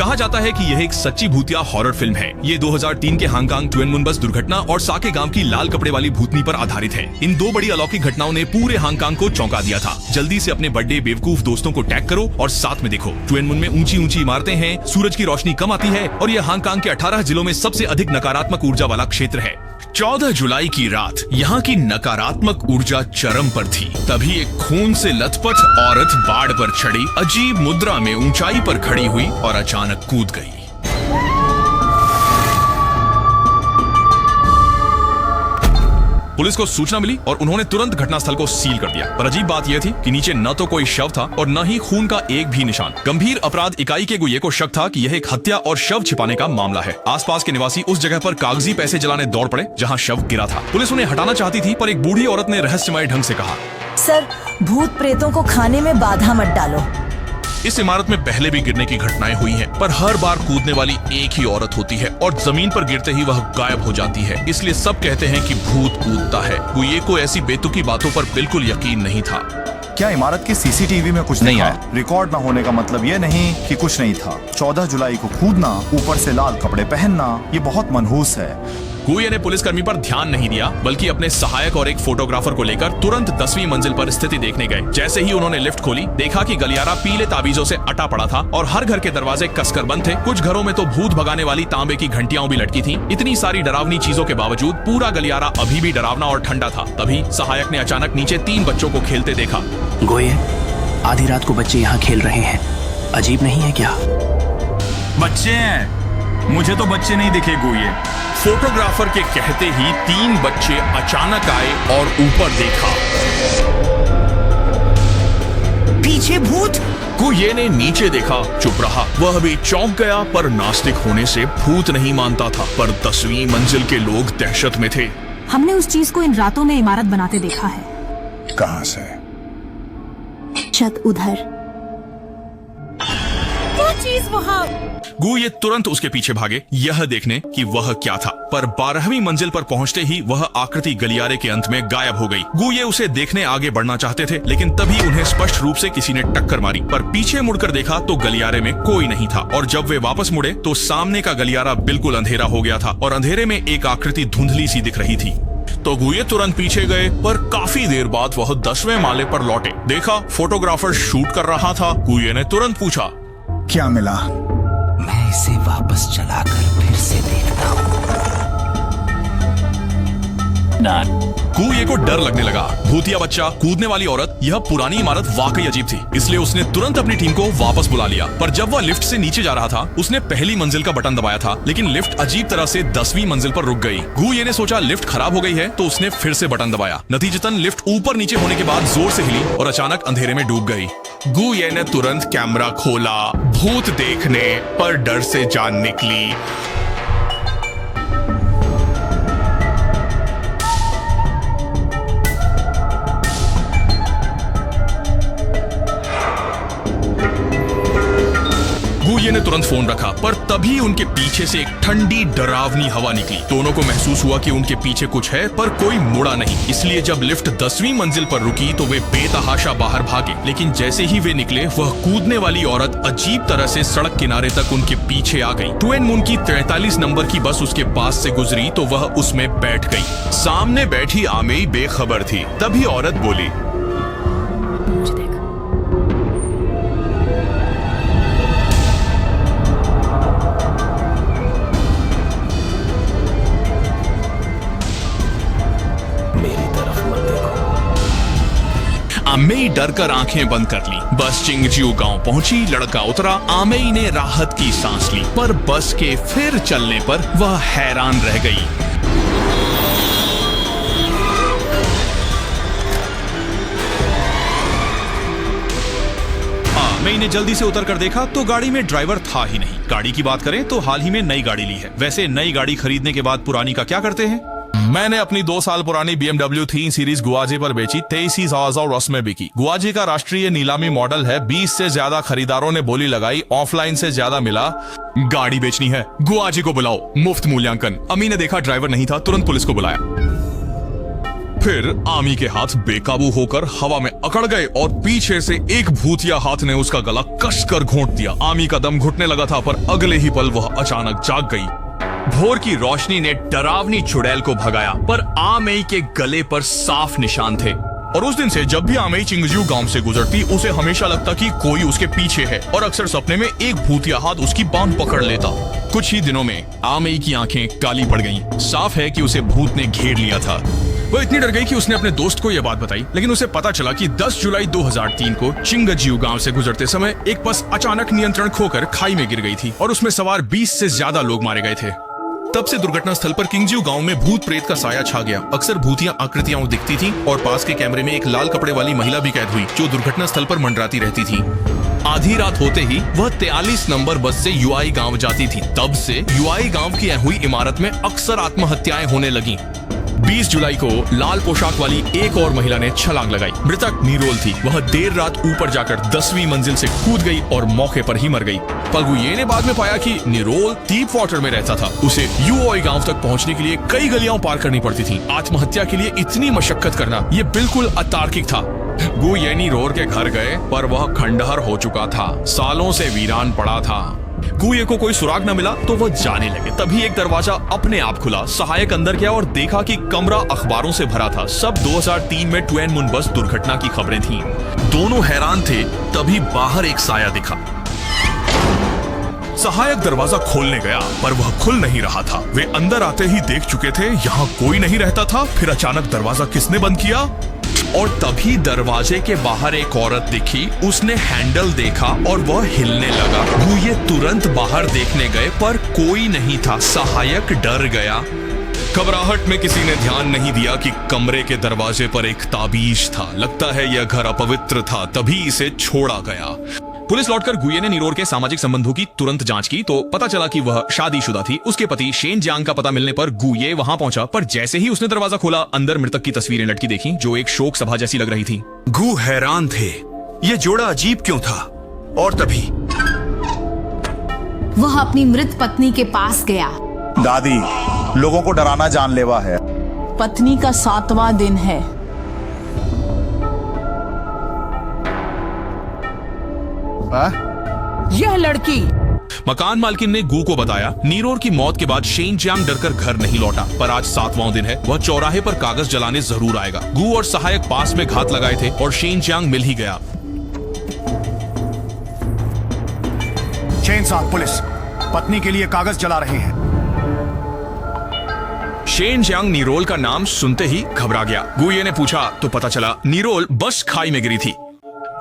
कहा जाता है कि यह एक सच्ची भूतिया हॉरर फिल्म है। ये 2003 के हांगकांग ट्वेन मुन बस दुर्घटना और साके गांव की लाल कपड़े वाली भूतनी पर आधारित है। इन दो बड़ी अलौकिक घटनाओं ने पूरे हांगकांग को चौंका दिया था। जल्दी से अपने बर्थडे बेवकूफ दोस्तों को टैग करो और साथ में देखो। ट्वेन मुन में ऊंची ऊंची इमारतें हैं, सूरज की रोशनी कम आती है और यह हांगकांग के 18 जिलों में सबसे अधिक नकारात्मक ऊर्जा वाला क्षेत्र है। 14 जुलाई की रात यहाँ की नकारात्मक ऊर्जा चरम पर थी। तभी एक खून से लथपथ औरत बाड़ पर चढ़ी, अजीब मुद्रा में ऊंचाई पर खड़ी हुई और अचानक कूद गई। पुलिस को सूचना मिली और उन्होंने तुरंत घटनास्थल को सील कर दिया। पर अजीब बात यह थी कि नीचे न तो कोई शव था और न ही खून का एक भी निशान। गंभीर अपराध इकाई के गुये को शक था कि यह एक हत्या और शव छिपाने का मामला है। आसपास के निवासी उस जगह पर कागजी पैसे जलाने दौड़ पड़े जहां शव गिरा था। पुलिस उन्हें हटाना चाहती थी पर एक बूढ़ी औरत ने रहस्यमय ढंग से कहा, सर, भूत प्रेतों को खाने में बाधा मत डालो। इस इमारत में पहले भी गिरने की घटनाएं हुई हैं, पर हर बार कूदने वाली एक ही औरत होती है और जमीन पर गिरते ही वह गायब हो जाती है। इसलिए सब कहते हैं कि भूत कूदता है। गुये को ऐसी बेतुकी बातों पर बिल्कुल यकीन नहीं था। क्या इमारत के सीसीटीवी में कुछ नहीं आया? रिकॉर्ड न होने का मतलब ये नहीं कि कुछ नहीं था। 14 जुलाई को कूदना, ऊपर से लाल कपड़े पहनना, ये बहुत मनहूस है। गुये ने पुलिसकर्मी पर ध्यान नहीं दिया, बल्कि अपने सहायक और एक फोटोग्राफर को लेकर तुरंत 10वीं मंजिल पर स्थिति देखने गए। जैसे ही उन्होंने लिफ्ट खोली, देखा कि गलियारा पीले ताबीजों से अटा पड़ा था और हर घर के दरवाजे कसकर बंद थे। कुछ घरों में तो भूत भगाने वाली तांबे की घंटियां भी लटकी थीं। इतनी सारी डरावनी चीजों के बावजूद पूरा गलियारा अभी भी डरावना और ठंडा था। तभी सहायक ने अचानक नीचे 3 बच्चों को खेलते देखा। गोये, आधी रात को बच्चे यहाँ खेल रहे हैं, अजीब नहीं है क्या? बच्चे हैं? मुझे तो बच्चे नहीं दिखे गोये। फोटोग्राफर के कहते ही 3 बच्चे अचानक आए और ऊपर देखा। पीछे भूत। गुये ने नीचे देखा, चुप रहा। वह भी चौंक गया, पर नास्तिक होने से भूत नहीं मानता था। पर 10वीं मंजिल के लोग दहशत में थे। हमने उस चीज को इन रातों में इमारत बनाते देखा है। कहां से? छत उधर। क्या चीज वहाँ? गुये तुरंत उसके पीछे भागे, यह देखने कि वह क्या था। पर 12वीं मंजिल पर पहुंचते ही वह आकृति गलियारे के अंत में गायब हो गई। गुये उसे देखने आगे बढ़ना चाहते थे, लेकिन तभी उन्हें स्पष्ट रूप से किसी ने टक्कर मारी। पर पीछे मुड़कर देखा तो गलियारे में कोई नहीं था और जब वे वापस मुड़े तो सामने का गलियारा बिल्कुल अंधेरा हो गया था और अंधेरे में एक आकृति धुंधली सी दिख रही थी। तो गुये तुरंत पीछे गए, पर काफी देर बाद वह 10वें माले पर लौटे। देखा फोटोग्राफर शूट कर रहा था। गुये ने तुरंत पूछा, क्या मिला? मैं इसे वापस चलाकर फिर से देखता हूँ। गुये को डर लगने लगा। भूतिया बच्चा, कूदने वाली औरत, यह पुरानी इमारत वाकई अजीब थी। इसलिए उसने तुरंत अपनी टीम को वापस बुला लिया। पर जब वह लिफ्ट से नीचे जा रहा था, उसने पहली मंजिल का बटन दबाया था, लेकिन लिफ्ट अजीब तरह से 10वीं मंजिल पर रुक गई। गुये ने सोचा लिफ्ट खराब हो गई है, तो उसने फिर से बटन दबाया। नतीजतन लिफ्ट ऊपर नीचे होने के बाद जोर से हिली और अचानक अंधेरे में डूब गई। गुये ने तुरंत कैमरा खोला, भूत देखने, पर डर से जान निकली। गुये ने तुरंत फोन रखा, पर तभी उनके पीछे से एक ठंडी डरावनी हवा निकली। दोनों को महसूस हुआ कि उनके पीछे कुछ है, पर कोई मुड़ा नहीं। इसलिए जब लिफ्ट 10वीं मंजिल पर रुकी तो वे बेतहाशा बाहर भागे। लेकिन जैसे ही वे निकले, वह कूदने वाली औरत अजीब तरह से सड़क किनारे तक उनके पीछे आ गई। ट्वेन मुन की 43 नंबर की बस उसके पास से गुजरी तो वह उसमें बैठ गई। सामने बैठी आमेई बेखबर थी। तभी औरत बोली, आमेई डरकर आंखें बंद कर ली। बस चिंगजिऊ गांव पहुंची, लड़का उतरा। आमेई ने राहत की सांस ली, पर बस के फिर चलने पर वह हैरान रह गई। आमेई ने जल्दी से उतर कर देखा तो गाड़ी में ड्राइवर था ही नहीं। गाड़ी की बात करें तो हाल ही में नई गाड़ी ली है। वैसे नई गाड़ी खरीदने के बाद पुरानी का क्या करते हैं? मैंने अपनी 2 साल पुरानी BMW 3 सीरीज गुआजे पर बेची, 23,000 रस में बिकी। गुआजे का राष्ट्रीय नीलामी मॉडल है। 20 से ज्यादा खरीदारों ने बोली लगाई, ऑफलाइन से ज्यादा मिला। गाड़ी बेचनी है, गुआजे को बुलाओ, मुफ्त मूल्यांकन। अम्मी ने देखा ड्राइवर नहीं था, तुरंत पुलिस को बुलाया। फिर आमी के हाथ बेकाबू होकर हवा में अकड़ गए और पीछे से एक भूतिया हाथ ने उसका गला कसकर घोंट दिया। आमी का दम घुटने लगा था, पर अगले ही पल वह अचानक जाग गई। भोर की रोशनी ने डरावनी चुड़ैल को भगाया, पर आमेई के गले पर साफ निशान थे। और उस दिन से जब भी आमेई चिंगजिऊ गांव से गुजरती, उसे हमेशा लगता कि कोई उसके पीछे है, और अक्सर सपने में एक भूतिया हाथ उसकी बांह पकड़ लेता। कुछ ही दिनों में आमेई की आंखें काली पड़ गईं। साफ है कि उसे भूत ने घेर लिया था। वह इतनी डर गई कि उसने अपने दोस्त को यह बात बताई, लेकिन उसे पता चला कि 10 जुलाई 2003 को चिंगजिऊ गांव से गुजरते समय एक बस अचानक नियंत्रण खोकर खाई में गिर गई थी और उसमें सवार 20 से ज्यादा लोग मारे गए थे। तब से दुर्घटना स्थल पर किंगजिऊ गांव में भूत प्रेत का साया छा गया। अक्सर भूतियां आकृतियां दिखती थीं और पास के कैमरे में एक लाल कपड़े वाली महिला भी कैद हुई, जो दुर्घटना स्थल पर मंडराती रहती थी। आधी रात होते ही वह 43 नंबर बस से युआई गांव जाती थी। तब से युआई गांव की हुई इमारत में अक्सर आत्महत्याएं होने लगी। 20 जुलाई को लाल पोशाक वाली एक और महिला ने छलांग लगाई। मृतक निरोल थी। वह देर रात ऊपर जाकर 10वीं मंजिल से कूद गई और मौके पर ही मर गई। पलगुये ने बाद में पाया कि निरोल डीप वाटर में रहता था। उसे युआई गांव तक पहुंचने के लिए कई गलियां पार करनी पड़ती थी। आत्महत्या के लिए इतनी मशक्कत करना ये बिल्कुल अतार्किक था। गुये निरोल के घर गए, पर वह खंडहर हो चुका था, सालों से वीरान पड़ा था। गुये को कोई सुराग न मिला तो वह जाने लगे। तभी एक दरवाजा अपने आप खुला। सहायक अंदर गया और देखा कि कमरा अखबारों से भरा था। सब 2003 में ट्वेन मुन बस दुर्घटना की खबरें थीं। दोनों हैरान थे। तभी बाहर एक साया दिखा। सहायक दरवाजा खोलने गया, पर वह खुल नहीं रहा था। वे अंदर आते ही देख चुके थे यहाँ कोई नहीं रहता था। फिर अचानक दरवाजा किसने बंद किया? और तभी दरवाजे के बाहर एक औरत दिखी। उसने हैंडल देखा और वह हिलने लगा। गुये तुरंत बाहर देखने गए, पर कोई नहीं था। सहायक डर गया। घबराहट में किसी ने ध्यान नहीं दिया कि कमरे के दरवाजे पर एक ताबीज था। लगता है यह घर अपवित्र था, तभी इसे छोड़ा गया। पुलिस लौटकर गुये ने निरोल के सामाजिक संबंधों की तुरंत जांच की तो पता चला कि वह शादीशुदा थी। उसके पति शेन जियांग का पता मिलने पर गुये वहां पहुंचा, पर जैसे ही उसने दरवाजा खोला, अंदर मृतक की तस्वीरें लटकी देखी, जो एक शोक सभा जैसी लग रही थी। गु हैरान थे, ये जोड़ा अजीब क्यों था। और तभी वह अपनी मृत पत्नी के पास गया। दादी, लोगों को डराना जानलेवा है। पत्नी का 7वां दिन है। यह लड़की। मकान मालकिन ने गु को बताया निरोल की मौत के बाद शेन जियांग डरकर घर नहीं लौटा, पर आज 7वां दिन है। वह चौराहे पर कागज जलाने जरूर आएगा। गु और सहायक पास में घात लगाए थे और शेन जियांग मिल ही गया। शेन साहब, पुलिस पत्नी के लिए कागज जला रहे हैं। शेन जियांग निरोल का नाम सुनते ही घबरा गया। गुये ने पूछा तो पता चला निरोल बस खाई में गिरी थी।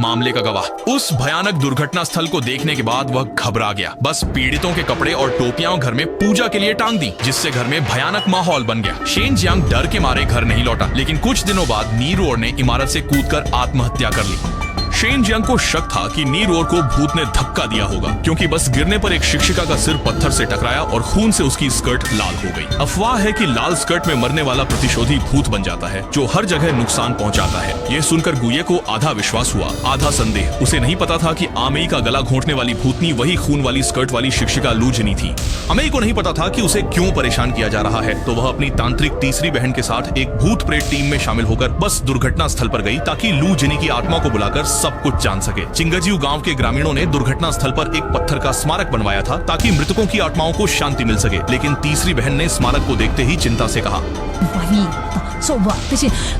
मामले का गवाह उस भयानक दुर्घटना स्थल को देखने के बाद वह घबरा गया। बस पीड़ितों के कपड़े और टोपियां घर में पूजा के लिए टांग दी, जिससे घर में भयानक माहौल बन गया। शेन जियांग डर के मारे घर नहीं लौटा, लेकिन कुछ दिनों बाद निरोल ने इमारत से कूदकर आत्महत्या कर ली। शेन जियांग को शक था कि निरोल को भूत ने धक्का दिया होगा, क्योंकि बस गिरने पर एक शिक्षिका का सिर पत्थर से टकराया और खून से उसकी स्कर्ट लाल हो गई। अफवाह है कि लाल स्कर्ट में मरने वाला प्रतिशोधी भूत बन जाता है, जो हर जगह नुकसान पहुंचाता है। यह सुनकर गुये को आधा विश्वास हुआ, आधा संदेह। उसे नहीं पता था कि आमेई का गला घोंटने वाली भूतनी वही खून वाली स्कर्ट वाली शिक्षिका लू जिनी थी। आमेई को नहीं पता था कि उसे क्यों परेशान किया जा रहा है, तो वह अपनी तांत्रिक तीसरी बहन के साथ एक भूत प्रेत टीम में शामिल होकर बस दुर्घटना स्थल पर गई, ताकि लू जिनी की आत्मा को बुलाकर सब कुछ जान सके। चिंगजिऊ गांव के ग्रामीणों ने दुर्घटना स्थल पर एक पत्थर का स्मारक बनवाया था, ताकि मृतकों की आत्माओं को शांति मिल सके। लेकिन तीसरी बहन ने स्मारक को देखते ही चिंता से कहा,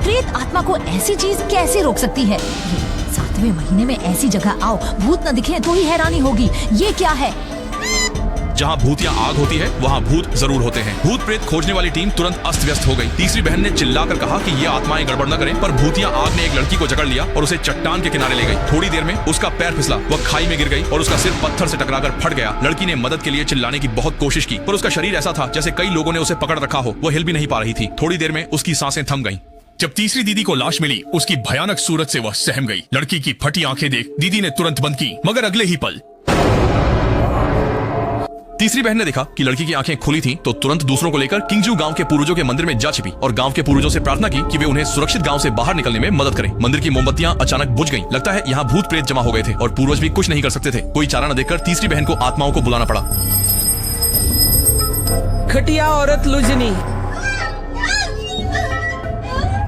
प्रेत आत्मा को ऐसी चीज कैसे रोक सकती है? 7वें महीने में ऐसी जगह आओ, भूत न दिखे तो ही हैरानी होगी। ये क्या है? जहाँ भूत या आग होती है, वहाँ भूत जरूर होते हैं। भूत प्रेत खोजने वाली टीम तुरंत अस्त व्यस्त हो गई। तीसरी बहन ने चिल्लाकर कहा कि ये आत्माएं गड़बड़ न करें, पर भूतिया आग ने एक लड़की को जकड़ लिया और उसे चट्टान के किनारे ले गई। थोड़ी देर में उसका पैर फिसला, वह खाई में गिर गई और उसका सिर पत्थर से टकराकर फट गया। लड़की ने मदद के लिए चिल्लाने की बहुत कोशिश की, पर उसका शरीर ऐसा था जैसे कई लोगों ने उसे पकड़ रखा हो। वह हिल भी नहीं पा रही थी। थोड़ी देर में उसकी सांसें थम गईं। जब तीसरी दीदी को लाश मिली, उसकी भयानक सूरत से वह सहम गई। लड़की की फटी आंखें देख दीदी ने तुरंत बंद की, मगर अगले ही पल तीसरी बहन ने देखा कि लड़की की आंखें खुली थीं, तो तुरंत दूसरों को लेकर किंगजिऊ गांव के पूर्वजों के मंदिर में जा छिपी और गांव के पूर्वजों से प्रार्थना की कि वे उन्हें सुरक्षित गांव से बाहर निकलने में मदद करें। मंदिर की मोमबत्तियां अचानक बुझ गईं। लगता है यहाँ भूत प्रेत जमा हो गए थे और पूर्वज भी कुछ नहीं कर सकते थे। कोई चारा न देखकर तीसरी बहन को आत्माओं को बुलाना पड़ा। खटिया औरत लुजनी,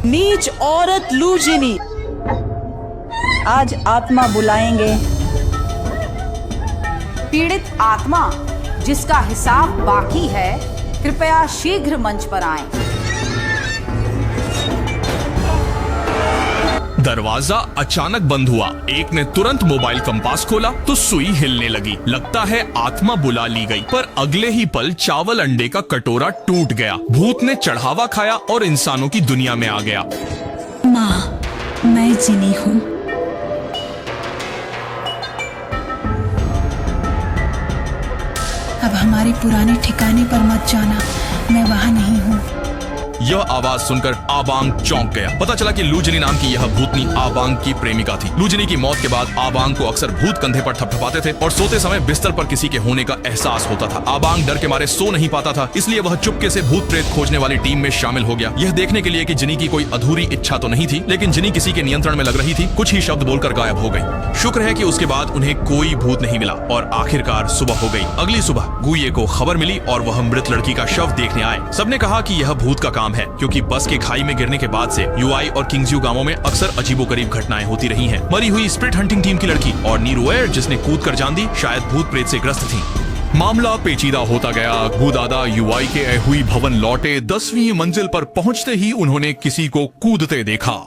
नीच औरत लूजिनी, आज आत्मा बुलाएंगे। पीड़ित आत्मा जिसका हिसाब बाकी है, कृपया शीघ्र मंच पर आएं। दरवाजा अचानक बंद हुआ। एक ने तुरंत मोबाइल कंपास खोला तो सुई हिलने लगी। लगता है आत्मा बुला ली गई, पर अगले ही पल चावल अंडे का कटोरा टूट गया। भूत ने चढ़ावा खाया और इंसानों की दुनिया में आ गया। माँ, मैं जिनी हूँ। अब हमारे पुराने ठिकाने पर मत जाना, मैं वहाँ नहीं हूँ। यह आवाज सुनकर आबांग चौंक गया। पता चला कि लूजनी नाम की यह भूतनी आबांग की प्रेमिका थी। लूजनी की मौत के बाद आबांग को अक्सर भूत कंधे पर थपथपाते थे और सोते समय बिस्तर पर किसी के होने का एहसास होता था। आबांग डर के मारे सो नहीं पाता था, इसलिए वह चुपके से भूत प्रेत खोजने वाली टीम में शामिल हो गया, यह देखने के लिए कि जिनी की कोई अधूरी इच्छा तो नहीं थी। लेकिन जिनी किसी के नियंत्रण में लग रही थी। कुछ ही शब्द बोलकर गायब हो गई। शुक्र है कि उसके बाद उन्हें कोई भूत नहीं मिला और आखिरकार सुबह हो गई। अगली सुबह गुये को खबर मिली और वह मृत लड़की का शव देखने आए। सबने कहा कि यह भूत का काम है, क्योंकि बस के खाई में गिरने के बाद से यूआई और किंग्सयू गांवों में अक्सर अजीबोगरीब घटनाएं होती रही हैं। मरी हुई स्प्रिट हंटिंग टीम की लड़की और नीरुएर जिसने कूद कर जान दी, शायद भूत प्रेत से ग्रस्त थी। मामला पेचीदा होता गया। भूदादा यूआई के हुई भवन लौटे। 10वीं मंजिल पर पहुंचते ही उन्होंने किसी को कूदते देखा।